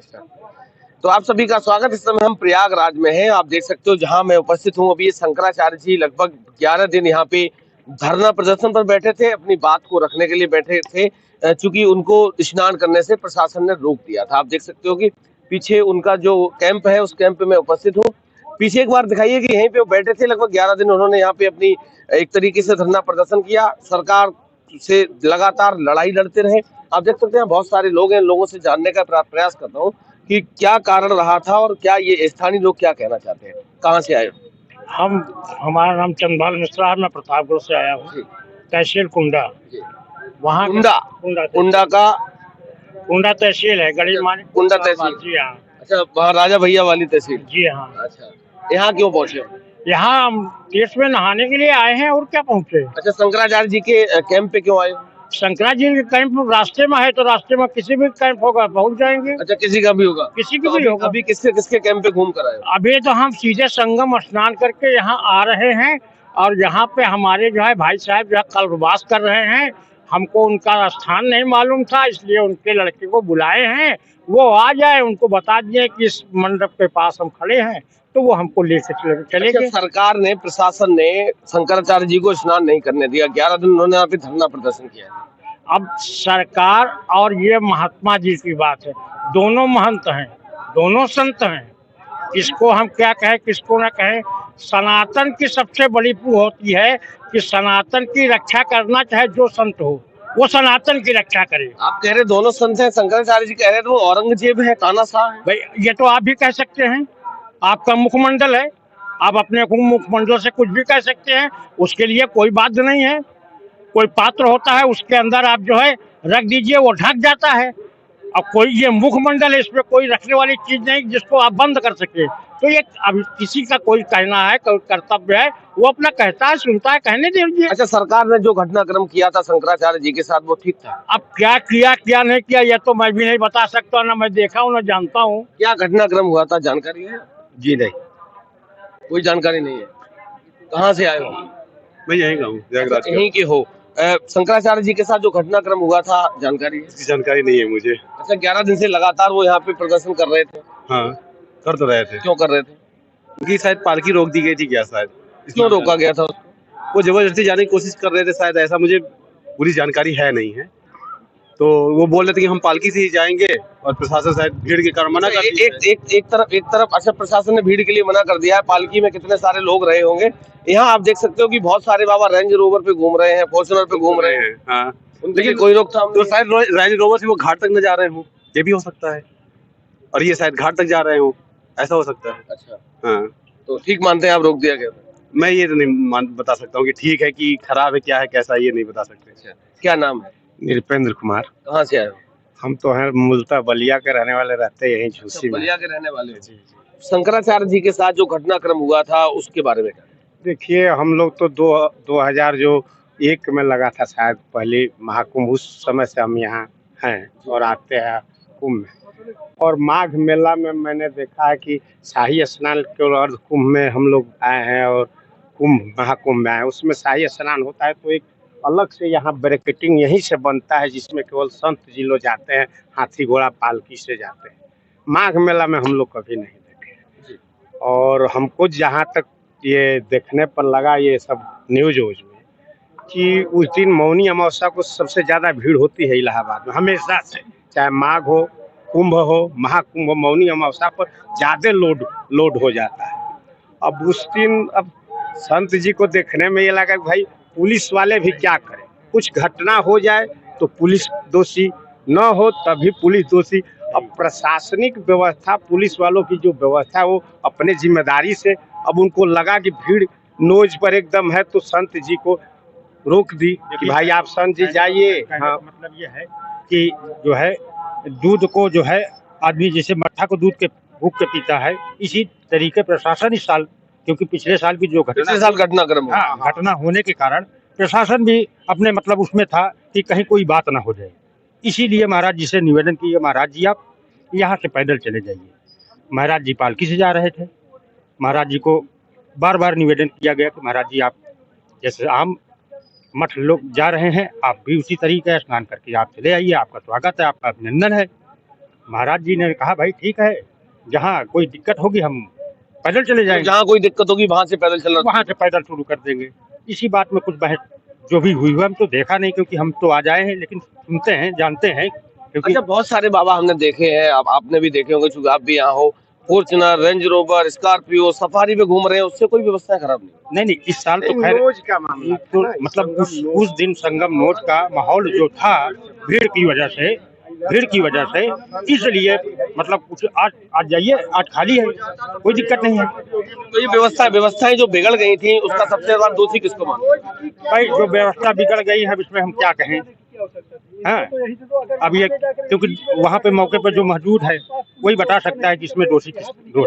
तो आप सभी का स्वागत। इस समय हम प्रयागराज में हैं। आप देख सकते हो जहां मैं उपस्थित हूं अभी शंकराचार्य जी लगभग 11 दिन यहाँ पे धरना प्रदर्शन पर बैठे थे, अपनी बात को रखने के लिए बैठे थे। चूंकि उनको स्नान करने से प्रशासन ने रोक दिया था। आप देख सकते हो कि पीछे उनका जो कैंप है उस कैंप पे मैं उपस्थित हूँ। पीछे एक बार दिखाइए कि यहीं पे वो बैठे थे लगभग 11 दिन। उन्होंने यहाँ पे अपनी एक तरीके से धरना प्रदर्शन किया, सरकार से लगातार लड़ाई लड़ते रहे। आप देख सकते हैं बहुत सारे लोग हैं, लोगों से जानने का प्रयास करता हूँ कि क्या कारण रहा था और क्या ये स्थानीय लोग क्या कहना चाहते हैं। कहाँ से आए? हम हमारा नाम चंद्रपाल मिश्रा है। मैं प्रतापगढ़ से आया हूँ, तहसील कुंडा। वहाँ कुंडा कुंडा का कुंडा तहसील है, गरीब मानी कुंडा तहसील। जी हाँ। अच्छा, वहाँ राजा भैया वाली तहसील। जी हाँ। अच्छा, यहाँ क्यों पहुँचे? यहाँ हम तीर्थ में नहाने के लिए आए हैं और क्या पहुँचे। अच्छा, शंकराचार्य जी के कैंप पे क्यों आए? शंकराचार्य जी का कैंप रास्ते में है, तो रास्ते में किसी भी कैंप होगा पहुँच जाएंगे। अच्छा, किसी का भी होगा? किसी का तो भी होगा। अभी किसके किसके कैंप पे घूम कर आए? अभी तो हम सीधे संगम स्नान करके यहाँ आ रहे हैं और यहाँ पे हमारे जो है भाई साहब जो है कल्पवास कर रहे हैं। हमको उनका स्थान नहीं मालूम था, इसलिए उनके लड़के को बुलाए हैं, वो आ जाए, उनको बता दिए कि इस मंडप के पास हम खड़े हैं, तो वो हमको लेकर चले गए। सरकार ने, प्रशासन ने शंकराचार्य जी को स्नान नहीं करने दिया। 11 दिन उन्होंने यहाँ पे धरना प्रदर्शन किया। अब सरकार और ये महात्मा जी की बात है, दोनों महंत हैं, दोनों संत हैं। किसको हम क्या कहें, किसको ना कहें। सनातन की सबसे बड़ी पूछ होती है कि सनातन की रक्षा करना, चाहे जो संत हो वो सनातन की रक्षा करे। आप कह रहे दोनों संत हैं, शंकराचार्य जी कह रहे तो औरंगजेब है, तानाशाह है। भाई ये तो आप भी कह सकते हैं, आपका मुखमंडल है, आप अपने मुखमंडल से कुछ भी कह सकते हैं, उसके लिए कोई बात नहीं है। कोई पात्र होता है, उसके अंदर आप जो है रख दीजिए, वो ढक जाता है। अब कोई ये मुखमंडल है, इसमें कोई रखने वाली चीज नहीं जिसको आप बंद कर सके। तो ये अब किसी का कोई कहना है, कोई कर्तव्य है, वो अपना कहता है, सुनता है, कहने दीजिए। अच्छा, सरकार ने जो घटनाक्रम किया था शंकराचार्य जी के साथ वो ठीक था? अब क्या किया क्या नहीं किया ये तो मैं भी नहीं बता सकता, ना मैं देखा हूँ ना जानता हूँ। क्या घटनाक्रम हुआ था, जानकारी है? जी नहीं, कोई जानकारी नहीं है। कहाँ से आए हो? मैं यहीं का हूँ, प्रयागराज का। यहीं के हो। शंकराचार्य जी के साथ जो घटनाक्रम हुआ था, जानकारी है? इसकी जानकारी नहीं है मुझे। अच्छा, 11 दिन से लगातार वो यहाँ पे प्रदर्शन कर रहे थे? हाँ, कर तो रहे थे। क्यों कर रहे थे? क्योंकि शायद पालकी रोक दी गई थी क्या, शायद क्यों रोका गया था? वो जबरदस्ती जाने की कोशिश कर रहे थे शायद, ऐसा मुझे पूरी जानकारी है नहीं है। तो वो बोल रहे थे कि हम पालकी से ही जाएंगे और प्रशासन शायद भीड़ के कारण मना कर दिया। एक तरफ अच्छा, प्रशासन ने भीड़ के लिए मना कर दिया है। पालकी में कितने सारे लोग रहे होंगे। यहाँ आप देख सकते हो कि बहुत सारे बाबा रेंज रोवर पे घूम रहे हैं, फॉर्च्यूनर पे घूम रहे हैं। हाँ, लेकिन कोई रोकथाम तो शायद रेंज रोवर से वो घाट तक न जा रहे हो, ये भी हो सकता है। और ये शायद घाट तक जा रहे हो, ऐसा हो सकता है। अच्छा, हाँ, तो ठीक मानते हैं आप, रोक दिया गया? मैं ये तो नहीं बता सकता हूँ कि ठीक है कि खराब है, क्या है कैसा, ये नहीं बता सकते। अच्छा, क्या नाम है? निरपेंद्र कुमार। कहाँ से आए हो? हम तो हैं मूलतः बलिया के रहने वाले, रहते यहीं झूसी में। बलिया के रहने वाले हो? शंकराचार्य जी के साथ जो घटनाक्रम हुआ था उसके बारे में क्या? देखिए, हम लोग तो 2001 में लगा था शायद पहले महाकुंभ, उस समय से हम यहाँ हैं और आते हैं कुंभ में। और माघ मेला में मैंने देखा है कि शाही स्नान के अर्ध कुंभ में हम लोग आए हैं और कुंभ महाकुंभ में आए, उसमें शाही स्नान होता है तो एक अलग से यहाँ ब्रैकेटिंग यहीं से बनता है, जिसमें केवल संत जी लोग जाते हैं, हाथी घोड़ा पालकी से जाते हैं। माघ मेला में हम लोग कभी नहीं देखे। और हमको जहाँ तक ये देखने पर लगा ये सब न्यूज में कि उस दिन मौनी अमावस्या को सबसे ज़्यादा भीड़ होती है इलाहाबाद में, हमेशा से, चाहे माघ हो, कुंभ हो, महाकुंभ हो, मौनी अमावस्या पर ज़्यादा लोड हो जाता है। अब उस दिन अब संत जी को देखने में ये लगा कि भाई पुलिस वाले भी क्या करें, कुछ घटना हो जाए तो पुलिस दोषी, न हो तभी पुलिस दोषी। अब प्रशासनिक व्यवस्था, पुलिस वालों की जो व्यवस्था है वो अपने जिम्मेदारी से, अब उनको लगा कि भीड़ नोज पर एकदम है तो संत जी को रोक दी कि भाई आप संत जी जाइए। हाँ, मतलब ये है कि जो है दूध को जो है आदमी जैसे मट्ठा को दूध के भूख के पीता है, इसी तरीके प्रशासन इस साल, क्योंकि पिछले साल भी जो घटनाक्रम घटना होने के कारण प्रशासन भी अपने मतलब उसमें था कि कहीं कोई बात ना हो जाए, इसीलिए महाराज जी से निवेदन किए, महाराज जी आप यहाँ से पैदल चले जाइए। महाराज जी पालकी से जा रहे थे। महाराज जी को बार बार निवेदन किया गया कि महाराज जी आप जैसे आम मठ लोग जा रहे हैं, आप भी उसी तरीके स्नान करके आप चले आइए, आपका स्वागत है, आपका अभिनंदन है। महाराज जी ने कहा भाई ठीक है, जहाँ कोई दिक्कत होगी हम पैदल चले जाएंगे, जहाँ कोई दिक्कत होगी वहां से पैदल चलना। वहां से पैदल शुरू कर देंगे। इसी बात में कुछ बहस जो भी हुई हम तो देखा नहीं, क्योंकि हम तो आ जाए हैं, लेकिन सुनते हैं, जानते हैं, क्योंकि अच्छा, बहुत सारे बाबा हमने देखे हैं, आपने भी देखे होंगे चूंकि आप भी यहाँ हो, Fortuner, range rover, Scorpio, safari पे घूम रहे हैं, उससे कोई व्यवस्था खराब नहीं। नहीं इस साल तो खैर नोज का मामला तो मतलब उस दिन संगम नोज का माहौल जो था भीड़ की वजह से, इसलिए मतलब कुछ आज जाइए, आज खाली है, कोई दिक्कत नहीं है। तो ये व्यवस्थाएं जो बिगड़ गई थी उसका सबसे बड़ा दोषी किसको मानते हैं? भाई जो व्यवस्था बिगड़ गई है इसमें हम क्या कहें, हाँ अब ये क्योंकि वहाँ पे मौके पर जो मौजूद है वही बता सकता है कि इसमें दोषी किसका।